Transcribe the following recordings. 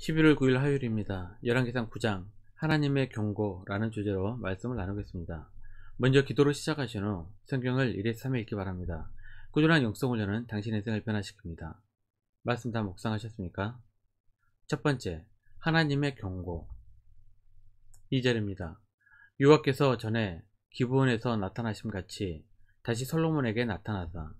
11월 9일 화요일입니다. 열왕기상 9장 하나님의 경고라는 주제로 말씀을 나누겠습니다. 먼저 기도로 시작하신 후 성경을 1회 3회 읽기 바랍니다. 꾸준한 영성훈련은 당신의 인생을 변화시킵니다. 말씀 다 묵상하셨습니까? 첫 번째, 하나님의 경고. 2절입니다. 여호와께서 전에 기브온에서 나타나심 같이 다시 솔로몬에게 나타나사.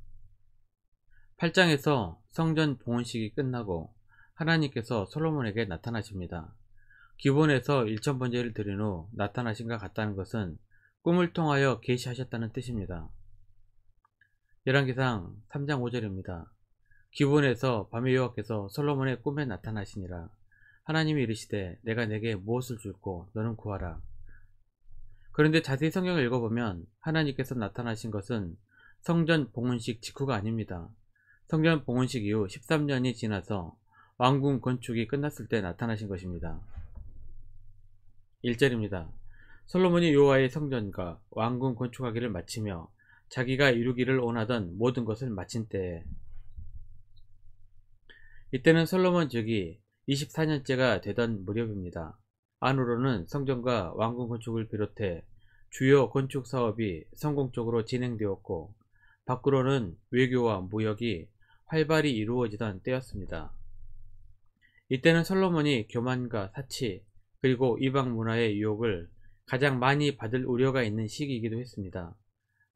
8장에서 성전 봉헌식이 끝나고 하나님께서 솔로몬에게 나타나십니다. 기브온에서 1000번제를 드린 후 나타나신과 같다는 것은 꿈을 통하여 계시하셨다는 뜻입니다. 열왕기상 3장 5절입니다. 기브온에서 밤에 여호와께서 솔로몬의 꿈에 나타나시니라. 하나님이 이르시되 내가 내게 무엇을 줄고 너는 구하라. 그런데 자세히 성경을 읽어보면 하나님께서 나타나신 것은 성전 봉헌식 직후가 아닙니다. 성전 봉헌식 이후 13년이 지나서 왕궁 건축이 끝났을 때 나타나신 것입니다. 1절입니다. 솔로몬이 여호와의 성전과 왕궁 건축하기를 마치며 자기가 이루기를 원하던 모든 것을 마친 때에, 이때는 솔로몬 즉위 24년째가 되던 무렵입니다. 안으로는 성전과 왕궁 건축을 비롯해 주요 건축 사업이 성공적으로 진행되었고, 밖으로는 외교와 무역이 활발히 이루어지던 때였습니다. 이때는 솔로몬이 교만과 사치 그리고 이방 문화의 유혹을 가장 많이 받을 우려가 있는 시기이기도 했습니다.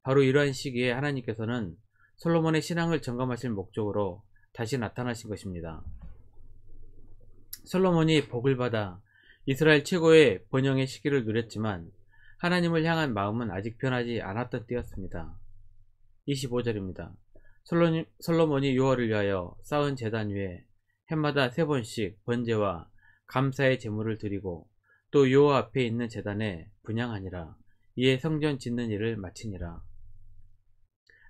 바로 이러한 시기에 하나님께서는 솔로몬의 신앙을 점검하실 목적으로 다시 나타나신 것입니다. 솔로몬이 복을 받아 이스라엘 최고의 번영의 시기를 누렸지만 하나님을 향한 마음은 아직 변하지 않았던 때였습니다. 25절입니다. 솔로몬이 여호와를 위하여 쌓은 제단 위에 해마다 3번씩 번제와 감사의 제물을 드리고 또 여호와 앞에 있는 제단에 분향하니라. 이에 성전 짓는 일을 마치니라.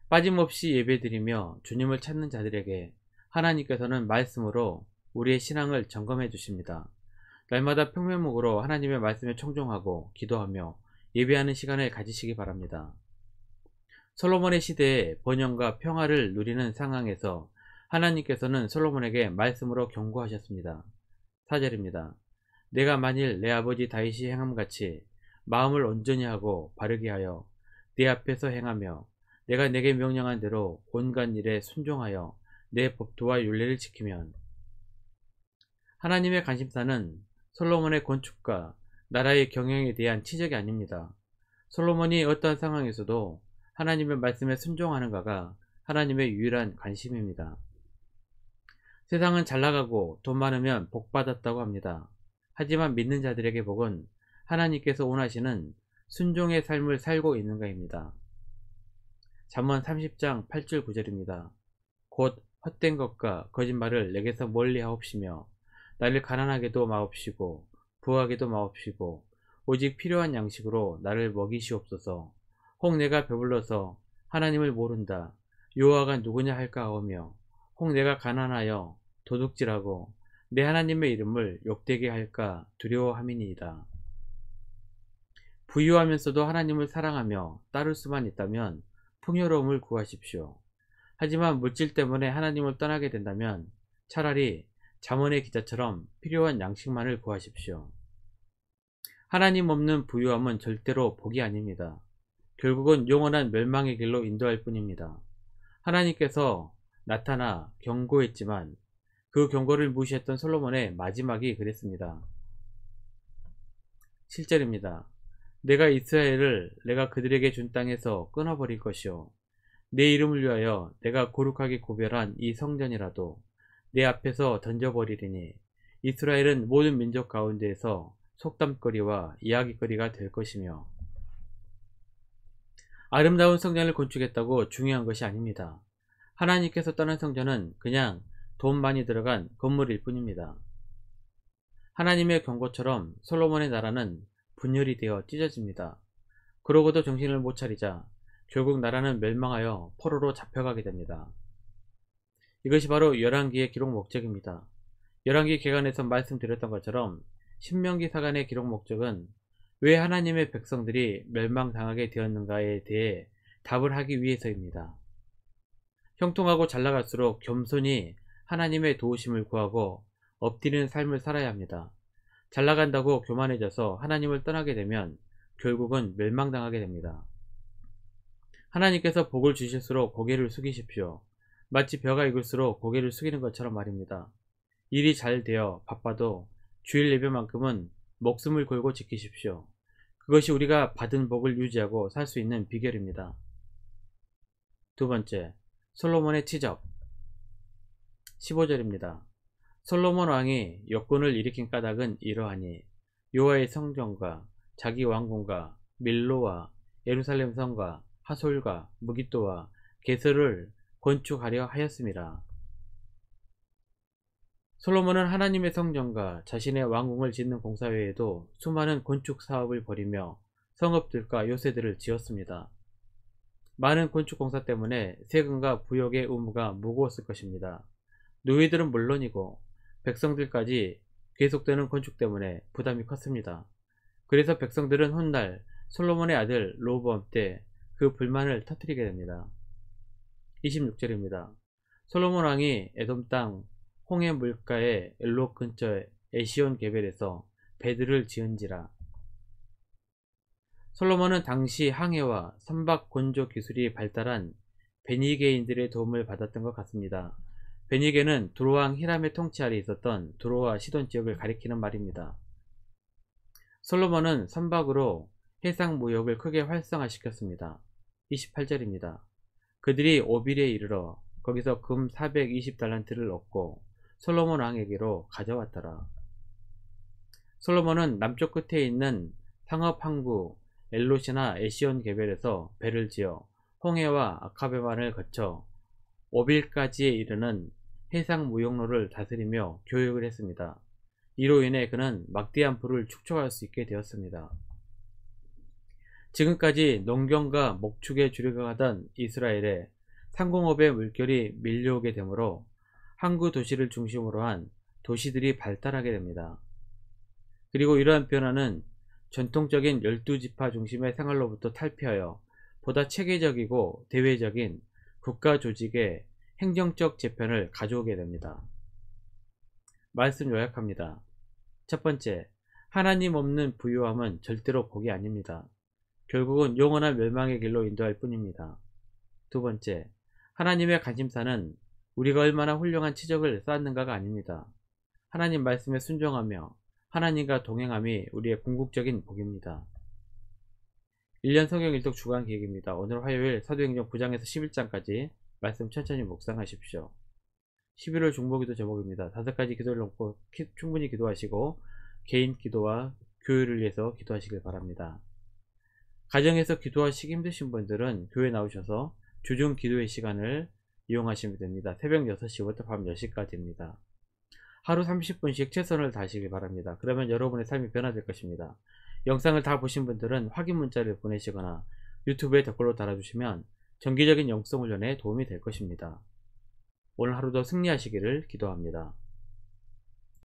빠짐없이 예배드리며 주님을 찾는 자들에게 하나님께서는 말씀으로 우리의 신앙을 점검해 주십니다. 날마다 평면목으로 하나님의 말씀에 청종하고 기도하며 예배하는 시간을 가지시기 바랍니다. 솔로몬의 시대에 번영과 평화를 누리는 상황에서 하나님께서는 솔로몬에게 말씀으로 경고하셨습니다. 4절입니다. 내가 만일 내 아버지 다윗이 행함같이 마음을 온전히 하고 바르게 하여 내 앞에서 행하며 내가 내게 명령한 대로 온갖 일에 순종하여 내 법도와 율례를 지키면. 하나님의 관심사는 솔로몬의 건축과 나라의 경영에 대한 치적이 아닙니다. 솔로몬이 어떠한 상황에서도 하나님의 말씀에 순종하는가가 하나님의 유일한 관심입니다. 세상은 잘나가고 돈 많으면 복 받았다고 합니다. 하지만 믿는 자들에게 복은 하나님께서 원하시는 순종의 삶을 살고 있는가입니다. 잠언 30장 8절 9절입니다. 곧 헛된 것과 거짓말을 내게서 멀리 하옵시며 나를 가난하게도 마옵시고 부하게도 마옵시고 오직 필요한 양식으로 나를 먹이시옵소서. 혹 내가 배불러서 하나님을 모른다 여호와가 누구냐 할까 하오며 혹 내가 가난하여 도둑질하고 내 하나님의 이름을 욕되게 할까 두려워함이니이다. 부유하면서도 하나님을 사랑하며 따를 수만 있다면 풍요로움을 구하십시오. 하지만 물질 때문에 하나님을 떠나게 된다면 차라리 잠언의 기자처럼 필요한 양식만을 구하십시오. 하나님 없는 부유함은 절대로 복이 아닙니다. 결국은 영원한 멸망의 길로 인도할 뿐입니다. 하나님께서 나타나 경고했지만 그 경고를 무시했던 솔로몬의 마지막이 그랬습니다. 7절입니다. 내가 이스라엘을 내가 그들에게 준 땅에서 끊어버릴 것이요 내 이름을 위하여 내가 거룩하게 구별한 이 성전이라도 내 앞에서 던져버리리니 이스라엘은 모든 민족 가운데에서 속담거리와 이야기거리가 될 것이며. 아름다운 성전을 건축했다고 중요한 것이 아닙니다. 하나님께서 떠난 성전은 그냥 돈 많이 들어간 건물일 뿐입니다. 하나님의 경고처럼 솔로몬의 나라는 분열이 되어 찢어집니다. 그러고도 정신을 못 차리자 결국 나라는 멸망하여 포로로 잡혀가게 됩니다. 이것이 바로 열왕기의 기록 목적입니다. 열왕기 개간에서 말씀드렸던 것처럼 신명기 사간의 기록 목적은 왜 하나님의 백성들이 멸망당하게 되었는가에 대해 답을 하기 위해서입니다. 형통하고 잘나갈수록 겸손히 하나님의 도우심을 구하고 엎드리는 삶을 살아야 합니다. 잘 나간다고 교만해져서 하나님을 떠나게 되면 결국은 멸망당하게 됩니다. 하나님께서 복을 주실수록 고개를 숙이십시오. 마치 벼가 익을수록 고개를 숙이는 것처럼 말입니다. 일이 잘 되어 바빠도 주일 예배만큼은 목숨을 걸고 지키십시오. 그것이 우리가 받은 복을 유지하고 살 수 있는 비결입니다. 두 번째, 솔로몬의 치적. 15절입니다. 솔로몬 왕이 역군을 일으킨 까닭은 이러하니 여호와의 성전과 자기 왕궁과 밀로와 예루살렘 성과 하솔과 무깃도와 게스를 건축하려 하였습니다. 솔로몬은 하나님의 성전과 자신의 왕궁을 짓는 공사 외에도 수많은 건축 사업을 벌이며 성읍들과 요새들을 지었습니다. 많은 건축 공사 때문에 세금과 부역의 의무가 무거웠을 것입니다. 노예들은 물론이고 백성들까지 계속되는 건축 때문에 부담이 컸습니다. 그래서 백성들은 훗날 솔로몬의 아들 르호보암 때 그 불만을 터뜨리게 됩니다. 26절입니다. 솔로몬 왕이 에돔 땅 홍해 물가의 엘록 근처 에시온 게벨에서 배들을 지은지라. 솔로몬은 당시 항해와 선박 건조 기술이 발달한 베니게인들의 도움을 받았던 것 같습니다. 베니게는 두로왕 히람의 통치 아래 있었던 두로와 시돈 지역을 가리키는 말입니다. 솔로몬은 선박으로 해상 무역을 크게 활성화시켰습니다. 28절입니다. 그들이 오빌에 이르러 거기서 금 420달란트를 얻고 솔로몬 왕에게로 가져왔더라. 솔로몬은 남쪽 끝에 있는 상업 항구 엘롯이나 에시온 게벨에서 배를 지어 홍해와 아카베만을 거쳐 오빌까지에 이르는 해상 무역로를 다스리며 교육을 했습니다. 이로 인해 그는 막대한 부를 축적할 수 있게 되었습니다. 지금까지 농경과 목축에 주력하던 이스라엘에 상공업의 물결이 밀려오게 되므로 항구 도시를 중심으로 한 도시들이 발달하게 됩니다. 그리고 이러한 변화는 전통적인 12지파 중심의 생활로부터 탈피하여 보다 체계적이고 대외적인 국가 조직의 행정적 재편을 가져오게 됩니다. 말씀 요약합니다. 첫 번째, 하나님 없는 부유함은 절대로 복이 아닙니다. 결국은 영원한 멸망의 길로 인도할 뿐입니다. 두 번째, 하나님의 관심사는 우리가 얼마나 훌륭한 치적을 쌓았는가가 아닙니다. 하나님 말씀에 순종하며 하나님과 동행함이 우리의 궁극적인 복입니다. 1년 성경 일독 주간 기획입니다. 오늘 화요일 사도행전 9장에서 11장까지 말씀 천천히 묵상하십시오. 11월 중보기도 제목입니다. 5가지 기도를 놓고 충분히 기도하시고 개인 기도와 교회를 위해서 기도하시길 바랍니다. 가정에서 기도하시기 힘드신 분들은 교회 나오셔서 주중 기도의 시간을 이용하시면 됩니다. 새벽 6시부터 밤 10시까지입니다. 하루 30분씩 최선을 다하시길 바랍니다. 그러면 여러분의 삶이 변화될 것입니다. 영상을 다 보신 분들은 확인 문자를 보내시거나 유튜브에 댓글로 달아주시면 정기적인 영성 훈련에 도움이 될 것입니다. 오늘 하루도 승리하시기를 기도합니다.